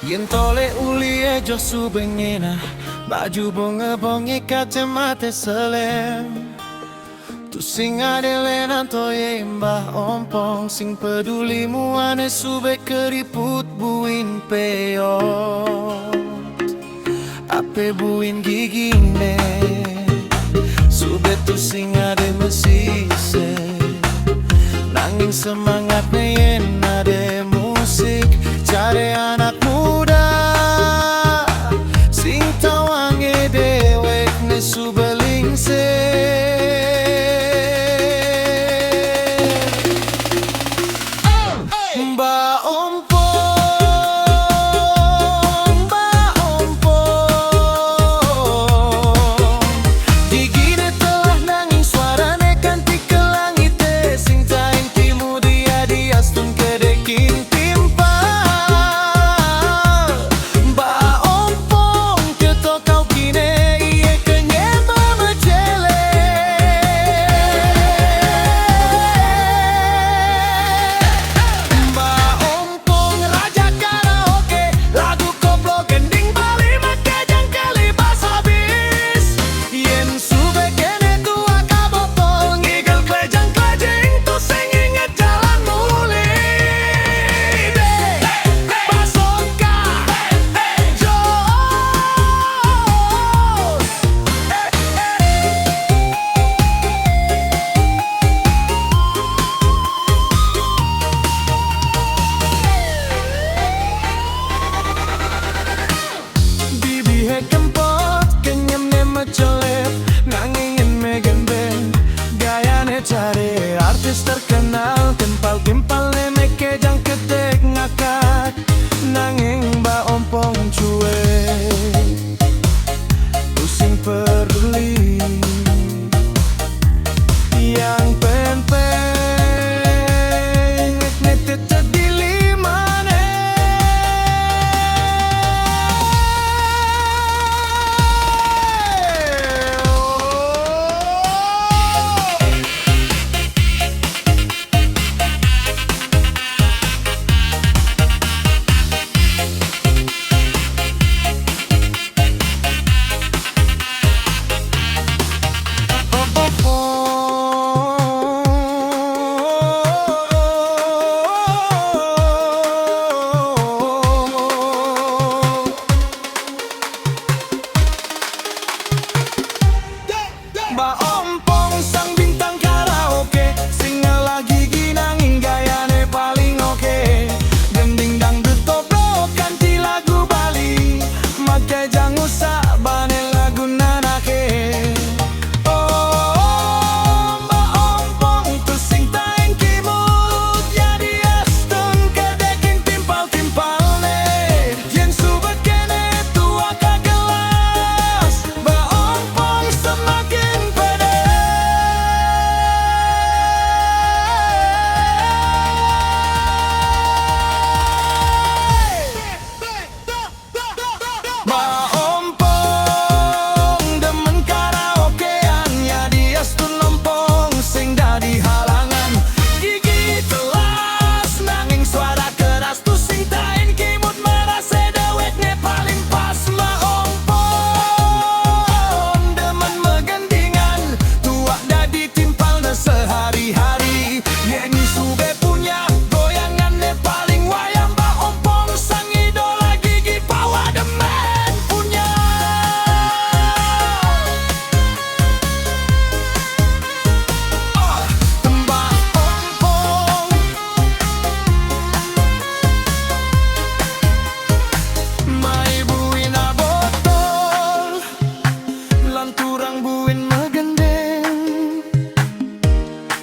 Yen tole uli ejo subengena, baju bunga bonge kacamata selem. Tu sing adelenan toye mbah ompong, sing peduli muane sube keriput buin peot. Ape buin gigine, sube tu sing ade mesise. Nanging semangatnya yen ade musik, cari anak muda sing tawange dewek ne subelingse. Mbak Ompong, Mbak Ompong, digine telah nanging suarane kanti ke langit sing taing timu dia diastun kedekin timpal. Mbak Ompong keto kau kine iye kenyema mecele. Mbak Ompong raja karaoke, lagu koplo gending Bali make jangkeli bas habis. Yen sube kene tua kabotol, ngigel klejang klejing tu sing inget jalan muli. Basoka Jos, bibi he kempot kenyem ne mecelep, nanging yen megen band gayane cari artis terkenal, timpal-timpal nenek kejang ketek ngakak. Nanging Mbak Ompong cuek, pusing peduli yang pen-pen ngek jadi limane. Mbak Ompong sang bintang karaoke, sing lagi ginangin gayane paling oke. Gending dangdut toblok kanti lagu Bali, make jang usah bane lagu nanake. Oh Mbak Ompong tu sing taeng kimut, jadi astun kedekin timpal-timpalne. Yen subet kene tua kagelas, Mbak Ompong semakin Mbak Ompong demen karaokean, ya dia stun lompong sing dadi halangan. Gigi telas nanging suara keras tu sing taen kimut, merasa deweknya paling pas. Mbak Ompong demen megendingan, tua dadi timpalnya sehari-hari. Nyanyi sube punya goyangannya paling wayang. Mbak Ompong sang idola gigi pawa demen punya. Mbak Ompong, mai buin abotol, lanturang buin megendeng.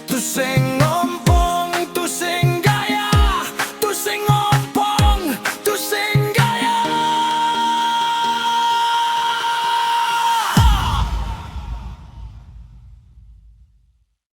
Tu sing ngompong, tu sing